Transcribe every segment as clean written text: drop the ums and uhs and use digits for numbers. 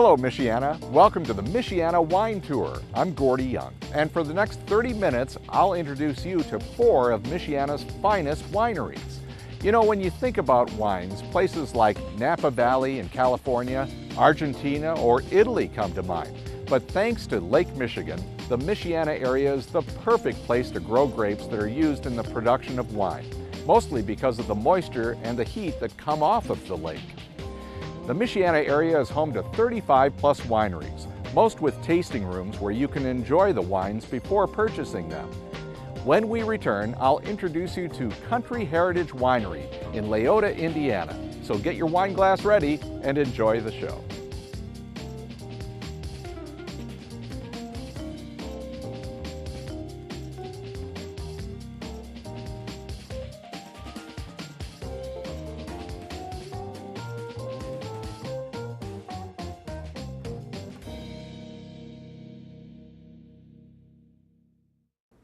Hello, Michiana. Welcome to the Michiana Wine Tour. I'm Gordy Young, and for the next 30 minutes, I'll introduce you to 4 of Michiana's finest wineries. You know, when you think about wines, places like Napa Valley in California, Argentina, or Italy come to mind. But thanks to Lake Michigan, the Michiana area is the perfect place to grow grapes that are used in the production of wine, mostly because of the moisture and the heat that come off of the lake. The Michiana area is home to 35 plus wineries, most with tasting rooms where you can enjoy the wines before purchasing them. When we return, I'll introduce you to Country Heritage Winery in Leota, Indiana. So get your wine glass ready and enjoy the show.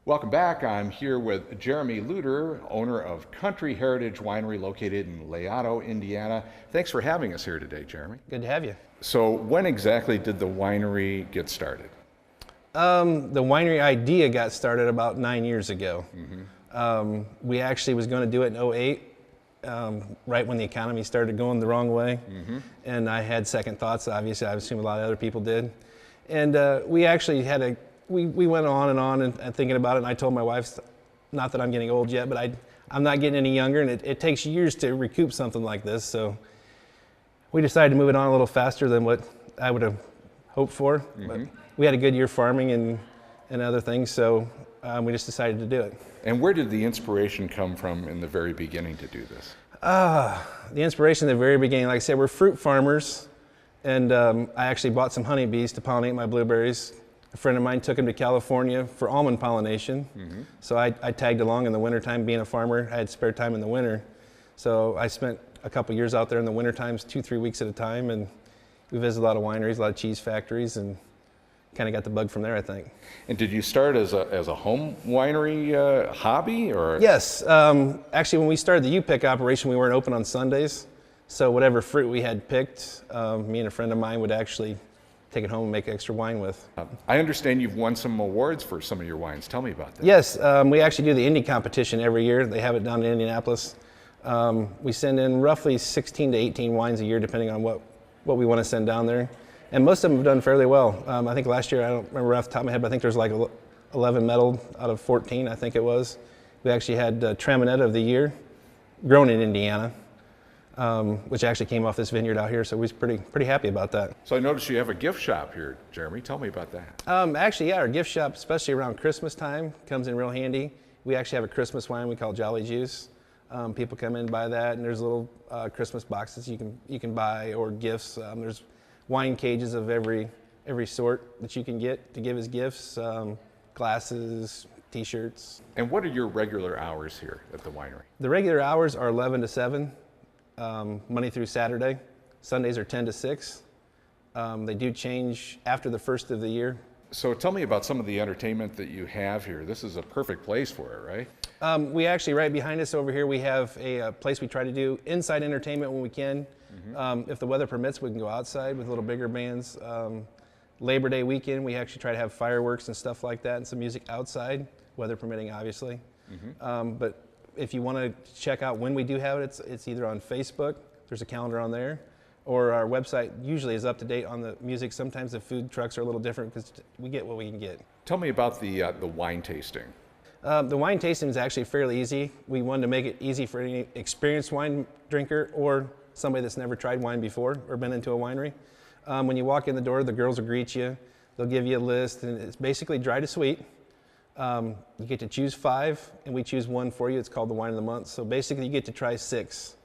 Welcome back. I'm here with Jeremy Luter, owner of Country Heritage Winery located in Leota, Indiana. Thanks for having us here today, Jeremy. Good to have you. So when exactly did the winery get started? The winery idea got started about 9 years ago. We actually was going to do it in '08, right when the economy started going the wrong way. And I had second thoughts, obviously. I assume a lot of other people did. And we actually had we went on and thinking about it, and I told my wife, not that I'm getting old yet, but I'm not getting any younger, and it takes years to recoup something like this, so we decided to move it on a little faster than what I would have hoped for. But we had a good year farming and other things, so we just decided to do it. And where did the inspiration come from in the very beginning to do this? The inspiration in the very beginning, like I said, we're fruit farmers, and I actually bought some honeybees to pollinate my blueberries. A friend of mine took him to California for almond pollination. So I tagged along in the wintertime. Being a farmer, I had spare time in the winter. So I spent a couple years out there in the winter times, 2-3 weeks at a time, and we visited a lot of wineries, a lot of cheese factories, and kind of got the bug from there, I think. And did you start as a home winery hobby, or? Yes. Actually, when we started the U-Pick operation, we weren't open on Sundays. So whatever fruit we had picked, me and a friend of mine would actually take it home and make extra wine with. I understand you've won some awards for some of your wines. Tell me about that. Yes, we actually do the Indy competition every year. They have it down in Indianapolis. We send in roughly 16 to 18 wines a year, depending on what we want to send down there. And most of them have done fairly well. I think last year, I don't remember off the top of my head, but I think there's like 11 medaled out of 14, I think it was. We actually had Traminette of the Year, grown in Indiana. Which actually came off this vineyard out here, so we was pretty happy about that. So I noticed you have a gift shop here, Jeremy. Tell me about that. Actually, yeah, our gift shop, especially around Christmas time, comes in real handy. We actually have a Christmas wine we call Jolly Juice. People come in and buy that, and there's little Christmas boxes you can buy, or gifts. There's wine cages of every sort that you can get to give as gifts, glasses, T-shirts. And what are your regular hours here at the winery? The regular hours are 11 to 7. Monday through Saturday. Sundays are 10 to 6. They do change after the first of the year. So tell me about some of the entertainment that you have here. This is a perfect place for it, right? We actually, right behind us over here, we have a place we try to do inside entertainment when we can. If the weather permits, we can go outside with little bigger bands. Labor Day weekend, we actually try to have fireworks and stuff like that, and some music outside, weather permitting, obviously. But if you want to check out when we do have it, it's either on Facebook, there's a calendar on there, or our website usually is up to date on the music. Sometimes the food trucks are a little different because we get what we can get. Tell me about the wine tasting. The wine tasting is actually fairly easy. We wanted to make it easy for any experienced wine drinker or somebody that's never tried wine before or been into a winery. When you walk in the door, the girls will greet you. They'll give you a list, and it's basically dry to sweet. You get to choose 5, and we choose 1 for you. It's called the Wine of the Month. So basically, you get to try 6.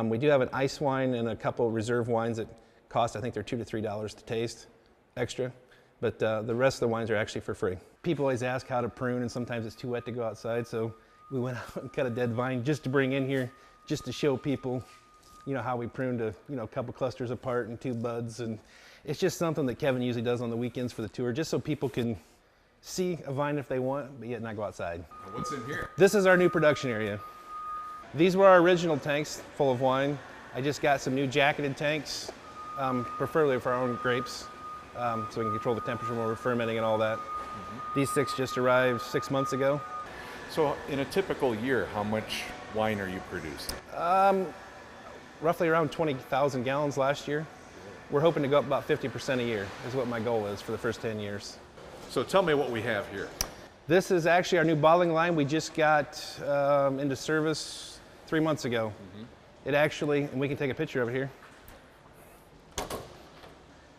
We do have an ice wine and a couple reserve wines that cost, I think they're $2 to $3 to taste extra. But the rest of the wines are actually for free. People always ask how to prune, and sometimes it's too wet to go outside. So we went out and cut a dead vine just to bring in here, just to show people, how we pruned a couple clusters apart and 2 buds. And it's just something that Kevin usually does on the weekends for the tour, just so people can see a vine if they want, but yet not go outside. What's in here? This is our new production area. These were our original tanks full of wine. I just got some new jacketed tanks preferably for our own grapes, so we can control the temperature when we're fermenting and all that. These 6 just arrived 6 months ago. So in a typical year, how much wine are you producing? Roughly around 20,000 gallons last year. We're hoping to go up about 50% a year is what my goal is for the first 10 years. So tell me what we have here. This is actually our new bottling line. We just got into service 3 months ago. It actually, and we can take a picture of it here.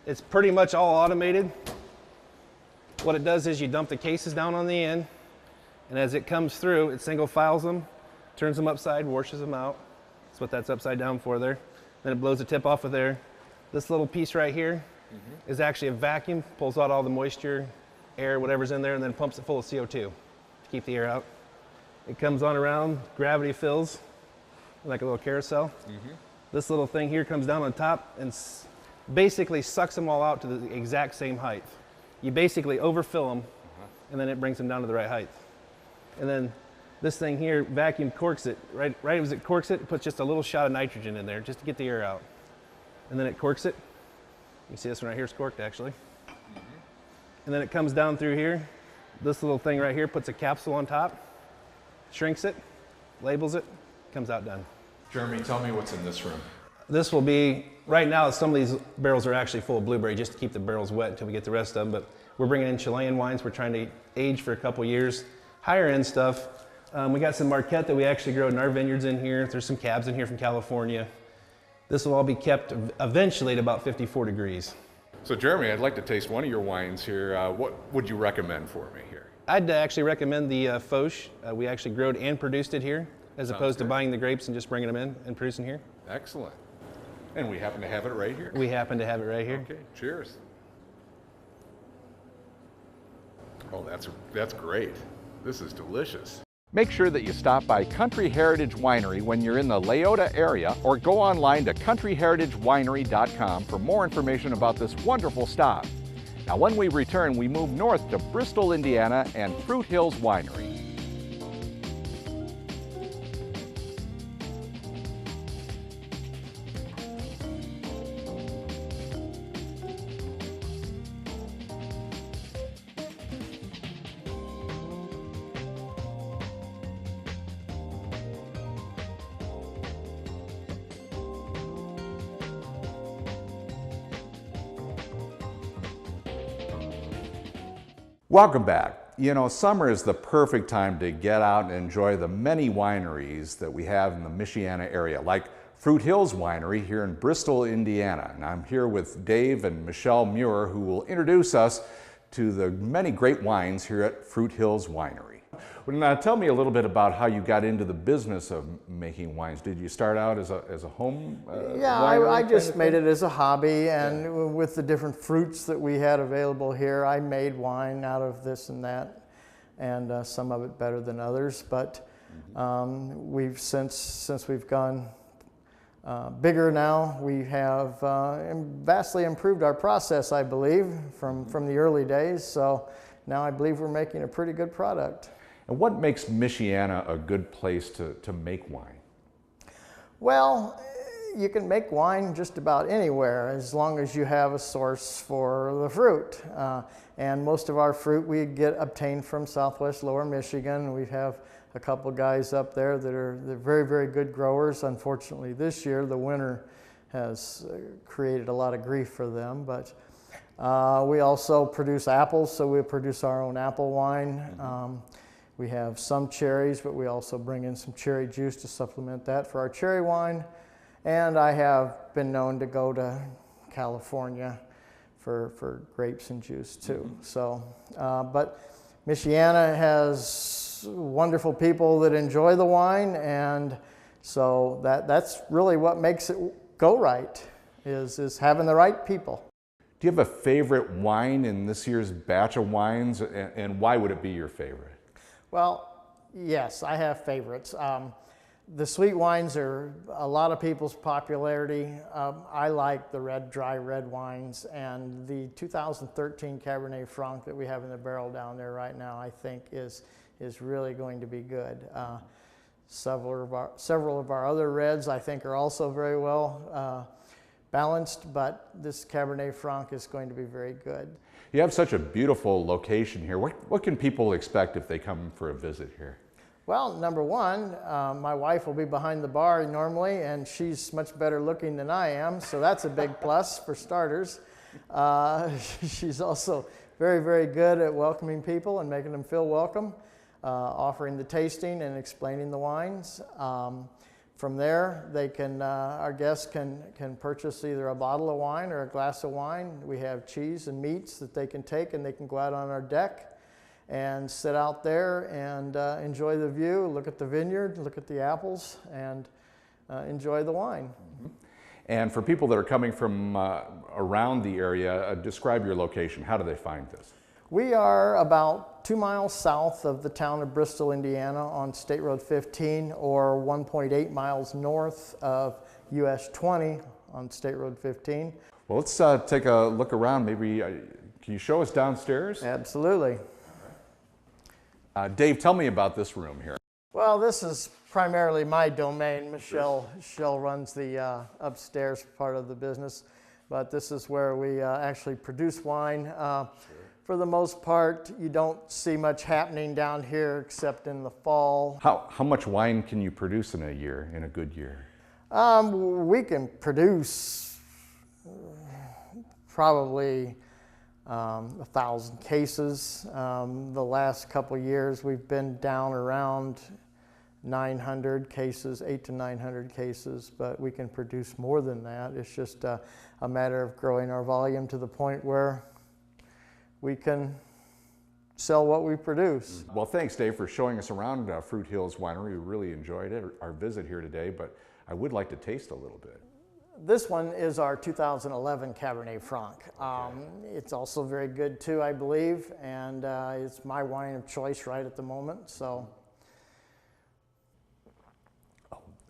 It's pretty much all automated. What it does is you dump the cases down on the end, and as it comes through, it single files them, turns them upside, washes them out. That's what that's upside down for there. Then it blows the tip off of there. This little piece right here is actually a vacuum, pulls out all the moisture, air, whatever's in there, and then pumps it full of CO2 to keep the air out. It comes on around, gravity fills, like a little carousel. This little thing here comes down on top and basically sucks them all out to the exact same height. You basically overfill them, and then it brings them down to the right height. And then this thing here, vacuum corks it. Right as it corks it, it puts just a little shot of nitrogen in there just to get the air out. And then it corks it. You can see this one right here is corked actually. And then it comes down through here. This little thing right here puts a capsule on top, shrinks it, labels it, comes out done. Jeremy, tell me what's in this room. This will be, right now some of these barrels are actually full of blueberry just to keep the barrels wet until we get the rest of them, but we're bringing in Chilean wines. We're trying to age for a couple years. Higher end stuff. We got some Marquette that we actually grow in our vineyards in here. There's some cabs in here from California. This will all be kept eventually at about 54 degrees. So Jeremy, I'd like to taste one of your wines here. What would you recommend for me here? I'd actually recommend the Foch. We actually growed and produced it here, as opposed to buying the grapes and just bringing them in and producing here. Excellent. And we happen to have it right here? We happen to have it right here. Okay, cheers. Oh, that's great. This is delicious. Make sure that you stop by Country Heritage Winery when you're in the Leota area, or go online to countryheritagewinery.com for more information about this wonderful stop. Now, when we return, we move north to Bristol, Indiana and Fruit Hills Winery. Welcome back. You know, summer is the perfect time to get out and enjoy the many wineries that we have in the Michiana area, like Fruit Hills Winery here in Bristol, Indiana. And I'm here with Dave and Michelle Muir, who will introduce us to the many great wines here at Fruit Hills Winery. Now, tell me a little bit about how you got into the business of making wines. Did you start out as a home Yeah, I just made it as a hobby, and with the different fruits that we had available here, I made wine out of this and that, and some of it better than others. But we've since we've gone bigger now, we have vastly improved our process, I believe, from the early days. So now I believe we're making a pretty good product. And what makes Michiana a good place to make wine? Well, you can make wine just about anywhere as long as you have a source for the fruit. And most of our fruit we get obtained from Southwest Lower Michigan. We have a couple guys up there they're very, very good growers. Unfortunately, this year the winter has created a lot of grief for them. But we also produce apples, so we produce our own apple wine. We have some cherries, but we also bring in some cherry juice to supplement that for our cherry wine. And I have been known to go to California for grapes and juice too. So, but Michiana has wonderful people that enjoy the wine, and so that's really what makes it go right, is having the right people. Do you have a favorite wine in this year's batch of wines, and why would it be your favorite? Well, yes, I have favorites. The sweet wines are a lot of people's popularity. I like the dry red wines, and the 2013 Cabernet Franc that we have in the barrel down there right now, I think is really going to be good. Several of our other reds I think are also very well balanced, but this Cabernet Franc is going to be very good. You have such a beautiful location here. What can people expect if they come for a visit here? Well, number one, my wife will be behind the bar normally, and she's much better looking than I am, so that's a big plus for starters. She's also very, very good at welcoming people and making them feel welcome, offering the tasting and explaining the wines. From there, our guests can purchase either a bottle of wine or a glass of wine. We have cheese and meats that they can take, and they can go out on our deck and sit out there and enjoy the view, look at the vineyard, look at the apples, and enjoy the wine. Mm-hmm. And for people that are coming from around the area, describe your location. How do they find this? We are about 2 miles south of the town of Bristol, Indiana on State Road 15, or 1.8 miles north of US 20 on State Road 15. Well, let's take a look around. Maybe, can you show us downstairs? Absolutely. Dave, tell me about this room here. Well, this is primarily my domain. Michelle runs the upstairs part of the business, but this is where we actually produce wine. For the most part, you don't see much happening down here except in the fall. How much wine can you produce in a year, in a good year? We can produce probably 1,000 cases. The last couple years we've been down around 900 cases, 800 to 900 cases, but we can produce more than that. It's just a matter of growing our volume to the point where we can sell what we produce. Well, thanks, Dave, for showing us around Fruit Hills Winery. We really enjoyed it, our visit here today, but I would like to taste a little bit. This one is our 2011 Cabernet Franc. It's also very good too, I believe, and it's my wine of choice right at the moment. So,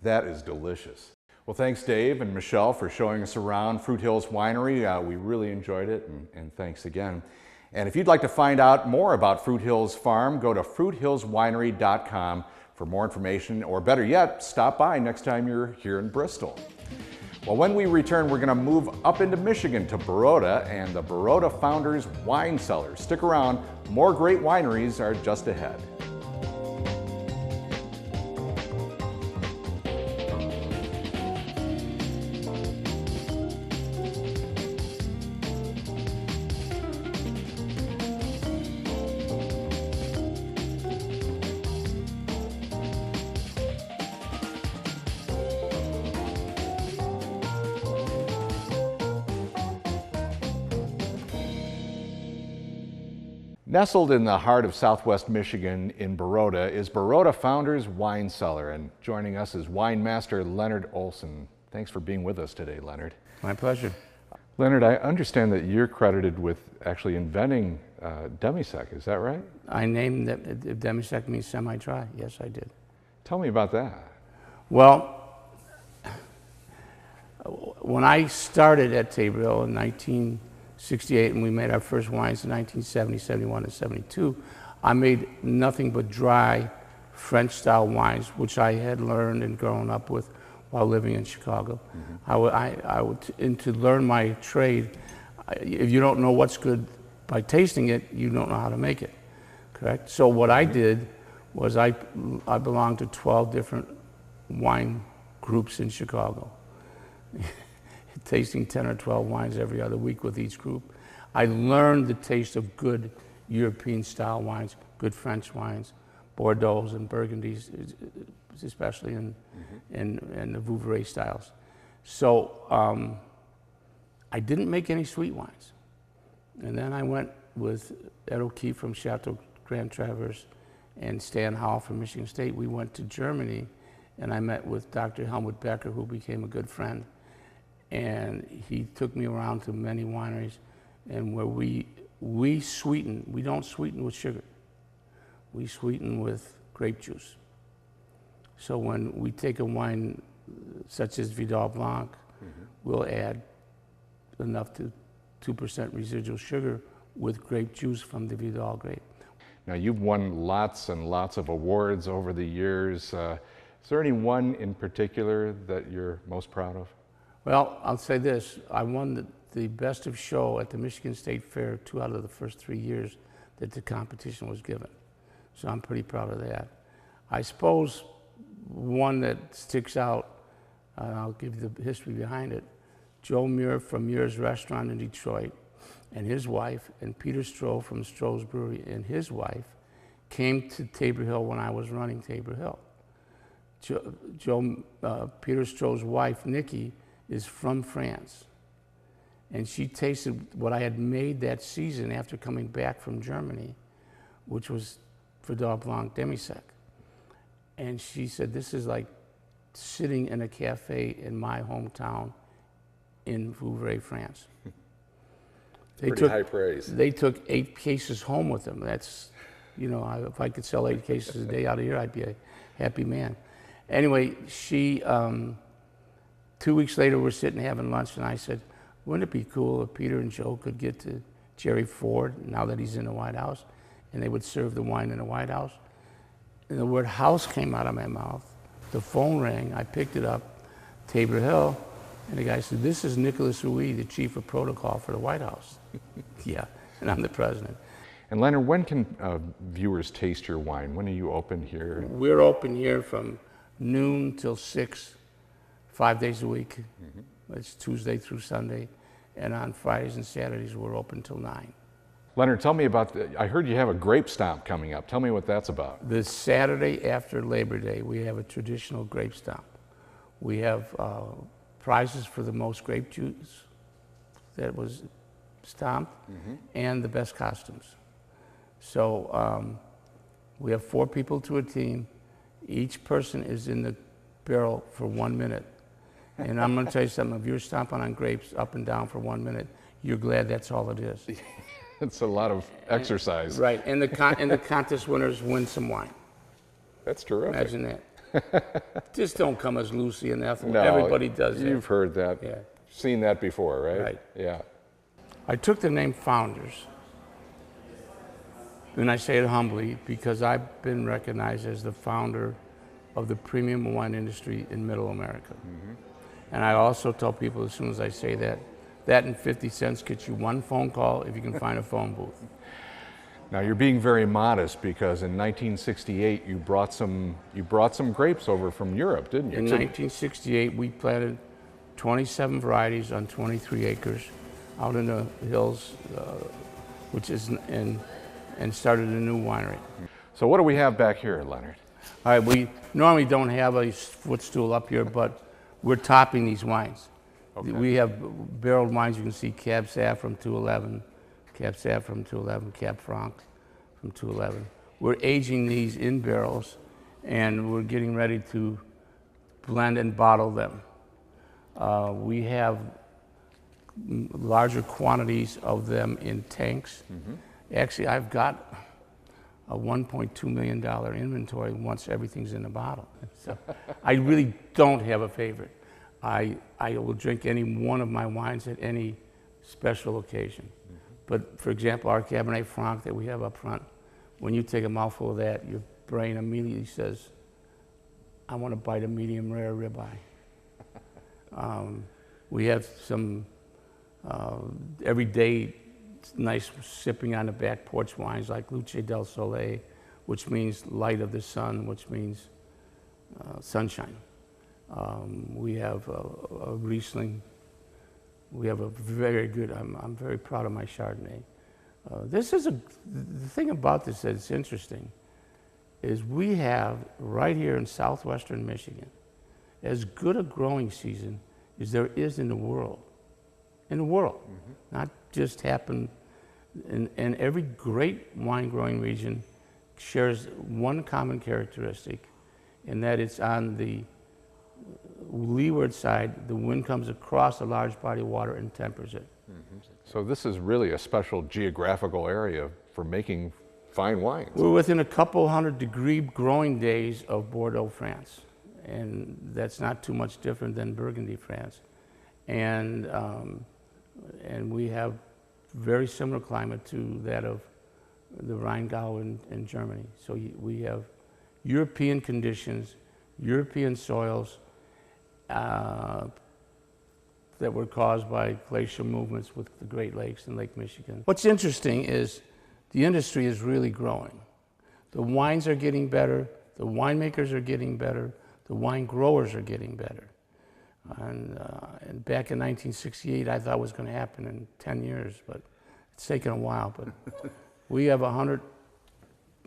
that is delicious. Well, thanks, Dave and Michelle, for showing us around Fruit Hills Winery. We really enjoyed it, and thanks again. And if you'd like to find out more about Fruit Hills Farm, go to fruithillswinery.com for more information, or better yet, stop by next time you're here in Bristol. Well, when we return, we're going to move up into Michigan to Baroda and the Baroda Founders Wine Cellar. Stick around, more great wineries are just ahead. Nestled in the heart of Southwest Michigan in Baroda is Baroda Founders Wine Cellar, and joining us is wine master Leonard Olson. Thanks for being with us today, Leonard. My pleasure. Leonard, I understand that you're credited with actually inventing demi-sec, is that right? I named that demi-sec means semi-dry. Yes, I did. Tell me about that. Well, when I started at Taberville in 1968, and we made our first wines in 1970, 71, and 72, I made nothing but dry French-style wines, which I had learned and grown up with while living in Chicago. Mm-hmm. And to learn my trade, if you don't know what's good by tasting it, you don't know how to make it, correct? So what I did was I belonged to 12 different wine groups in Chicago. Tasting 10 or 12 wines every other week with each group. I learned the taste of good European style wines, good French wines, Bordeaux's and Burgundies, especially in the Vouvray styles. So I didn't make any sweet wines. And then I went with Ed O'Keefe from Chateau Grand Traverse and Stan Howell from Michigan State. We went to Germany, and I met with Dr. Helmut Becker, who became a good friend. And he took me around to many wineries, and where we sweeten, we don't sweeten with sugar. We sweeten with grape juice. So when we take a wine such as Vidal Blanc, we'll add enough to 2% residual sugar with grape juice from the Vidal grape. Now, you've won lots and lots of awards over the years. Is there any one in particular that you're most proud of? Well, I'll say this. I won the Best of Show at the Michigan State Fair 2 out of the first 3 years that the competition was given. So I'm pretty proud of that. I suppose one that sticks out, I'll give you the history behind it. Joe Muir from Muir's Restaurant in Detroit and his wife, and Peter Stroh from Stroh's Brewery and his wife came to Tabor Hill when I was running Tabor Hill. Peter Stroh's wife, Nikki, is from France. And she tasted what I had made that season after coming back from Germany, which was Verdot Blanc Demi-Sec. And she said, this is like sitting in a cafe in my hometown in Vouvray, France. Pretty high praise. They took 8 cases home with them. That's, you know, if I could sell 8 cases a day out of here, I'd be a happy man. Anyway, she, 2 weeks later, we're sitting having lunch, and I said, wouldn't it be cool if Peter and Joe could get to Jerry Ford now that he's in the White House, and they would serve the wine in the White House? And the word house came out of my mouth. The phone rang, I picked it up, Tabor Hill, and the guy said, this is Nicholas Rouy, the chief of protocol for the White House. Yeah, and I'm the president. And Leonard, when can viewers taste your wine? When are you open here? We're open here from noon till 6, 5 days a week. Mm-hmm. It's Tuesday through Sunday. And on Fridays and Saturdays, we're open till 9. Leonard, tell me about, I heard you have a grape stomp coming up. Tell me what that's about. The Saturday after Labor Day, we have a traditional grape stomp. We have prizes for the most grape juice that was stomped, mm-hmm. and the best costumes. So we have 4 people to a team. Each person is in the barrel for 1 minute. And I'm going to tell you something, if you're stomping on grapes up and down for 1 minute, you're glad that's all it is. It's a lot of exercise. Right, and the contest winners win some wine. That's terrific. Imagine that. Just don't come as Lucy and Ethel. No, everybody does that. You've heard that, yeah. Seen that before, right? Right. Yeah. I took the name Founders, and I say it humbly because I've been recognized as the founder of the premium wine industry in Middle America. Mm-hmm. And I also tell people as soon as I say that and 50 cents gets you 1 phone call if you can find a phone booth. Now you're being very modest because in 1968 you brought some grapes over from Europe, didn't you? In 1968 we planted 27 varieties on 23 acres out in the hills, which is and started a new winery. So what do we have back here, Leonard? All right, we normally don't have a footstool up here, but we're topping these wines. Okay. We have barreled wines. You can see Cab Sav from 211, Cab Sav from 211, Cab Franc from 211. We're aging these in barrels, and we're getting ready to blend and bottle them. We have larger quantities of them in tanks. Mm-hmm. Actually, I've got a $1.2 million inventory once everything's in the bottle. So I really don't have a favorite. I will drink any one of my wines at any special occasion. Mm-hmm. But for example, our Cabernet Franc that we have up front, when you take a mouthful of that, your brain immediately says, I want to bite a medium rare ribeye. We have some everyday nice sipping on the back porch wines like Luce del Sole, which means light of the sun, which means sunshine. We have a Riesling. We have a very good, I'm very proud of my Chardonnay. The thing about this that's interesting is we have right here in southwestern Michigan as good a growing season as there is in the world. In the world, mm-hmm. Not just happen, and every great wine growing region shares one common characteristic, and that it's on the leeward side, the wind comes across a large body of water and tempers it. Mm-hmm. So this is really a special geographical area for making fine wines. We're within a couple 100-degree growing days of Bordeaux, France, and that's not too much different than Burgundy, France. And we have very similar climate to that of the Rheingau in Germany. So we have European conditions, European soils, that were caused by glacial movements with the Great Lakes and Lake Michigan. What's interesting is the industry is really growing. The wines are getting better, the winemakers are getting better, the wine growers are getting better. And back in 1968, I thought it was going to happen in 10 years, but it's taken a while. But we have 100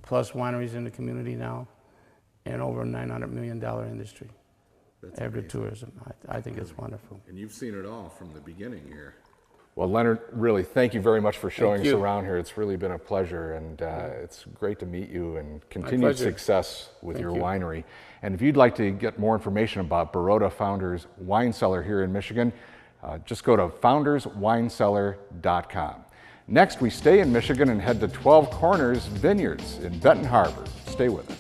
plus wineries in the community now, and over a $900 million industry. That's agritourism. I think it's wonderful. And you've seen it all from the beginning here. Well, Leonard, really, thank you very much for showing us around here. It's really been a pleasure, and it's great to meet you, and continued success with your winery. And if you'd like to get more information about Baroda Founders Wine Cellar here in Michigan, just go to founderswinecellar.com. Next, we stay in Michigan and head to 12 Corners Vineyards in Benton Harbor. Stay with us.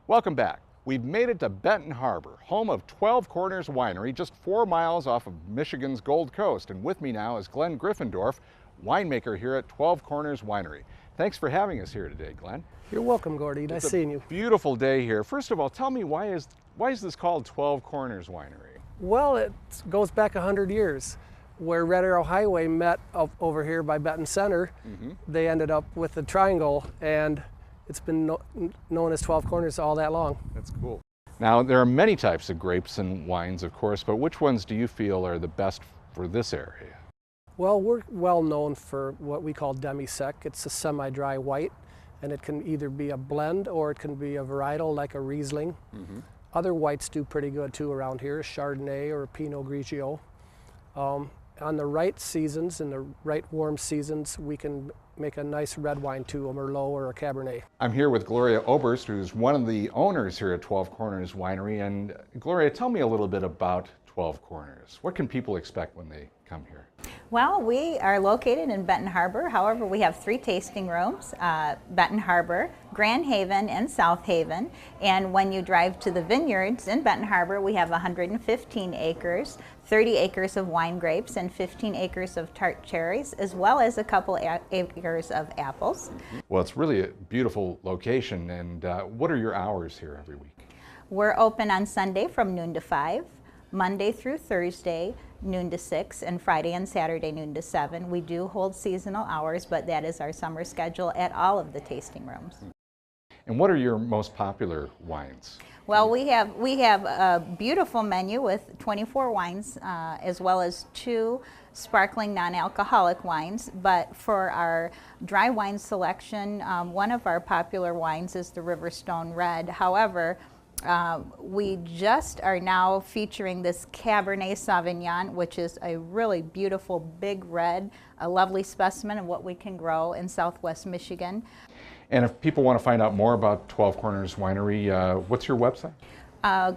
Welcome back. We've made it to Benton Harbor, home of 12 Corners Winery, just 4 miles off of Michigan's Gold Coast. And with me now is Glenn Griffendorf, winemaker here at 12 Corners Winery. Thanks for having us here today, Glenn. You're welcome, Gordy. Nice seeing you. Beautiful day here. First of all, tell me, why is this called 12 Corners Winery? Well, it goes back 100 years. Where Red Arrow Highway met up over here by Benton Center, they ended up with the triangle, and it's been known as 12 Corners all that long. That's cool. Now, there are many types of grapes and wines, of course, but which ones do you feel are the best for this area? Well, we're well known for what we call demi-sec. It's a semi-dry white, and it can either be a blend or it can be a varietal like a Riesling. Other whites do pretty good too around here, a Chardonnay or a Pinot Grigio. On the right seasons, in the right warm seasons, we can make a nice red wine too, a Merlot or a Cabernet. I'm here with Gloria Oberst, who's one of the owners here at 12 Corners Winery. And Gloria, tell me a little bit about 12 Corners. What can people expect when they come here? Well, we are located in Benton Harbor. However, we have 3 tasting rooms, Benton Harbor, Grand Haven, and South Haven. And when you drive to the vineyards in Benton Harbor, we have 115 acres, 30 acres of wine grapes, and 15 acres of tart cherries, as well as a couple acres of apples. Well, it's really a beautiful location. And what are your hours here every week? We're open on Sunday from noon to 5. Monday through Thursday, noon to 6, and Friday and Saturday, noon to 7. We do hold seasonal hours, but that is our summer schedule at all of the tasting rooms. And what are your most popular wines? Well, we have a beautiful menu with 24 wines, as well as 2 sparkling non-alcoholic wines. But for our dry wine selection, one of our popular wines is the Riverstone Red. However, we just are now featuring this Cabernet Sauvignon, which is a really beautiful big red, a lovely specimen of what we can grow in Southwest Michigan. And if people want to find out more about 12 Corners Winery, what's your website?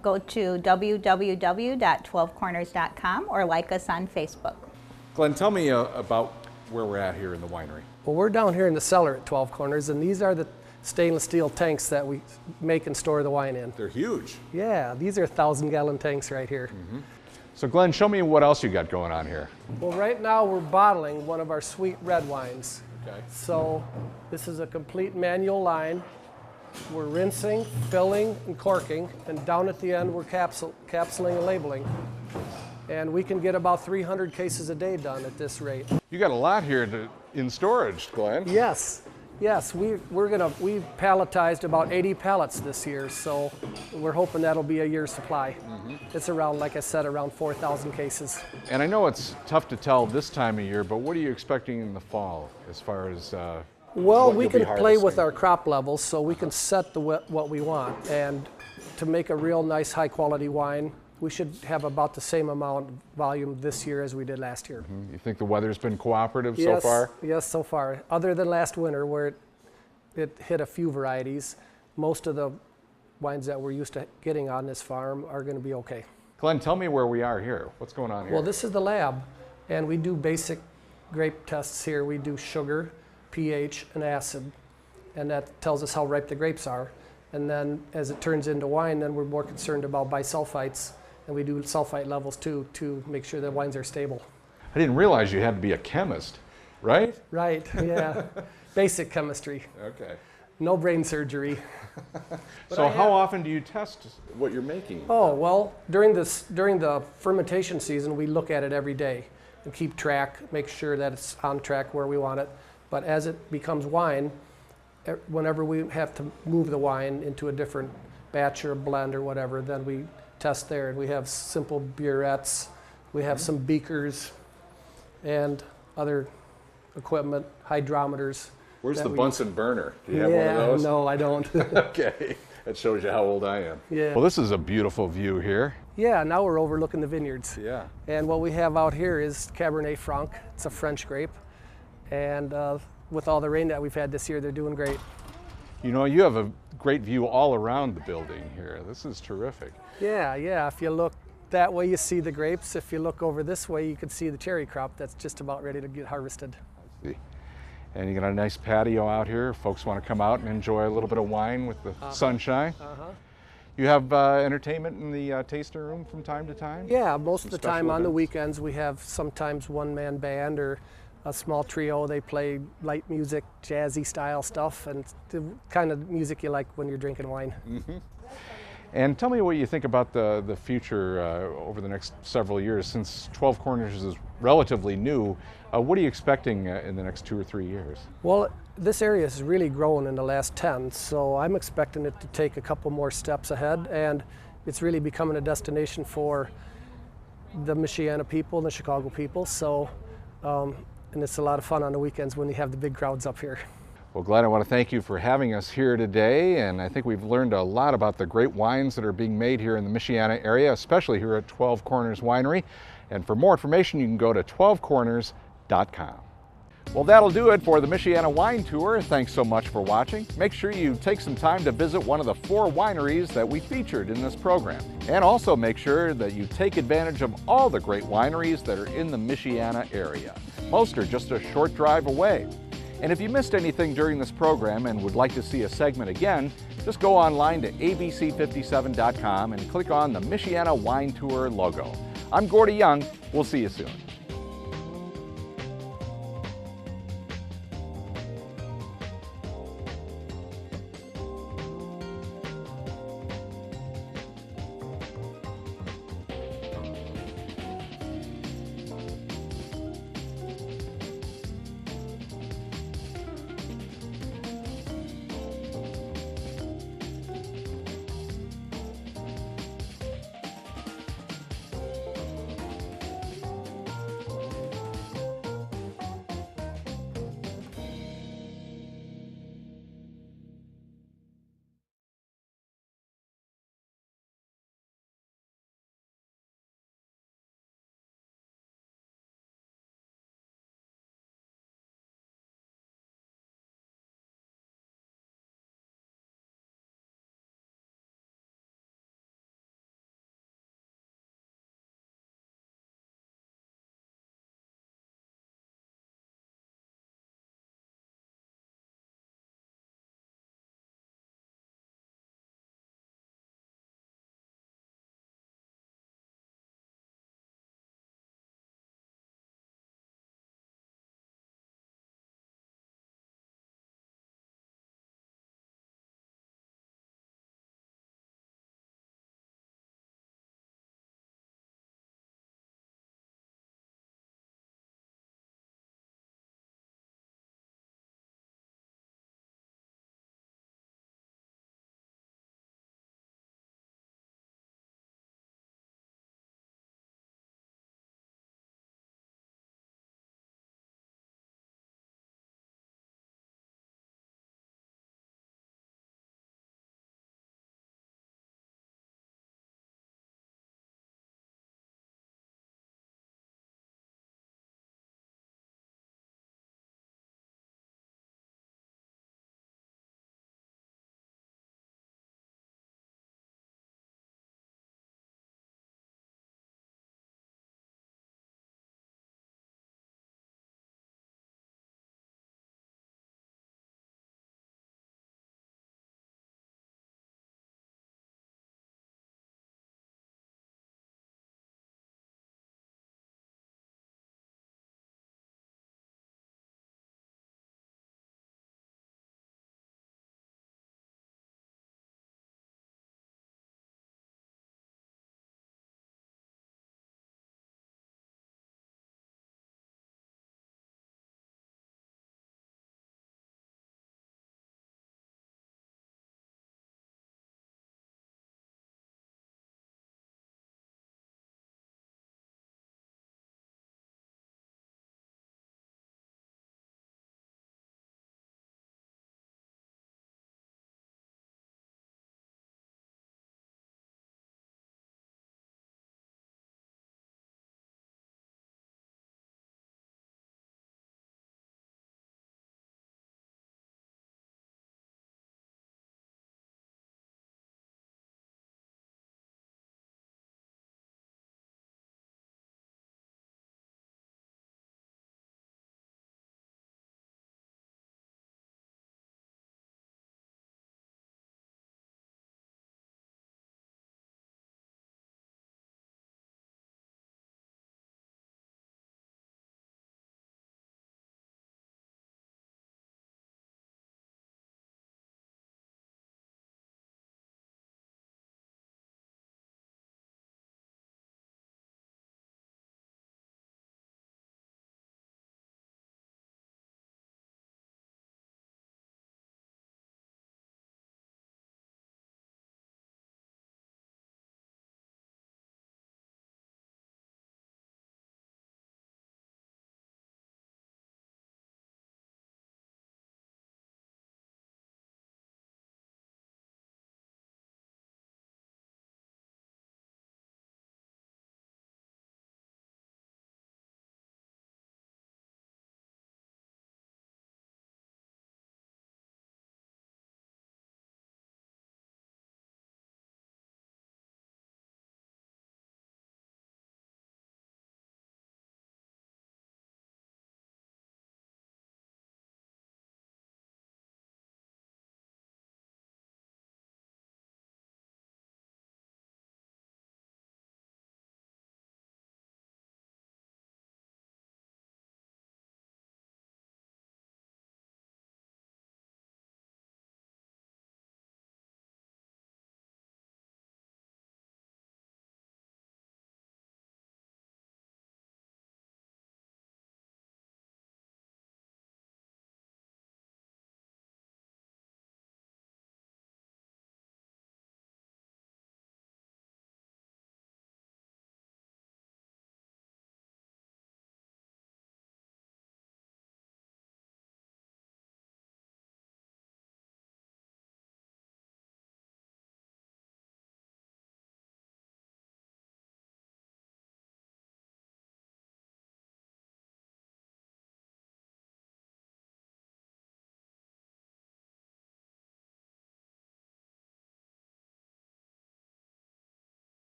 Go to www.12corners.com or like us on Facebook. Glenn, tell me about where we're at here in the winery. Well, we're down here in the cellar at 12 Corners, and these are the stainless steel tanks that we make and store the wine in. They're huge. Yeah, these are 1,000-gallon tanks right here. So Glenn, show me what else you got going on here. Well, right now we're bottling one of our sweet red wines. Okay. So this is a complete manual line. We're rinsing, filling, and corking, and down at the end we're capsuling and labeling. And we can get about 300 cases a day done at this rate. You got a lot here in storage, Glenn. Yes. Yes, we've palletized about 80 pallets this year, so we're hoping that'll be a year's supply. It's around, like I said, around 4,000 cases. And I know it's tough to tell this time of year, but what are you expecting in the fall as far as well, we can play with our crop levels, so we can set what we want. And to make a real nice high quality wine, we should have about the same amount of volume this year as we did last year. You think the weather's been cooperative so far? Yes, so far. Other than last winter where it hit a few varieties, most of the wines that we're used to getting on this farm are going to be okay. Glenn, tell me where we are here. What's going on here? Well, this is the lab, and we do basic grape tests here. We do sugar, pH, and acid. and that tells us how ripe the grapes are. And then as it turns into wine, then we're more concerned about bisulfites, and we do sulfite levels too to make sure the wines are stable. I didn't realize you had to be a chemist, right? Right, yeah. Basic chemistry. Okay. No brain surgery. So how often do you test what you're making? Oh, well, during the fermentation season, we look at it every day and keep track, make sure that it's on track where we want it. But as it becomes wine, whenever we have to move the wine into a different batch or blend or whatever, then we test there. And we have simple burettes, we have some beakers, and other equipment, hydrometers. Where's the Bunsen burner? Do you have one of those? No, I don't. Okay, that shows you how old I am. Yeah. Well, this is a beautiful view here. Yeah, now we're overlooking the vineyards. Yeah. And what we have out here is Cabernet Franc. It's a French grape. And with all the rain that we've had this year, they're doing great. You know, you have a great view all around the building here. This is terrific. Yeah. If you look that way, you see the grapes. If you look over this way, you can see the cherry crop that's just about ready to get harvested. I see. And you got a nice patio out here. Folks want to come out and enjoy a little bit of wine with the sunshine. You have entertainment in the tasting room from time to time? Yeah, most of the time on the events? weekends we have sometimes one-man band or a small trio. They play light music, jazzy style stuff, and the kind of music you like when you're drinking wine. And tell me what you think about the future over the next several years. Since 12 Corners is relatively new, what are you expecting in the next 2 or 3 years? Well, this area has really grown in the last 10, so I'm expecting it to take a couple more steps ahead, and it's really becoming a destination for the Michiana people and the Chicago people. So, and it's a lot of fun on the weekends when you have the big crowds up here. Well, Glenn, I want to thank you for having us here today, and I think we've learned a lot about the great wines that are being made here in the Michiana area, especially here at 12 Corners Winery. And for more information, you can go to 12corners.com. Well, that'll do it for the Michiana Wine Tour. Thanks so much for watching. Make sure you take some time to visit one of the 4 wineries that we featured in this program. And also make sure that you take advantage of all the great wineries that are in the Michiana area. Most are just a short drive away. And if you missed anything during this program and would like to see a segment again, just go online to abc57.com and click on the Michiana Wine Tour logo. I'm Gordy Young. We'll see you soon.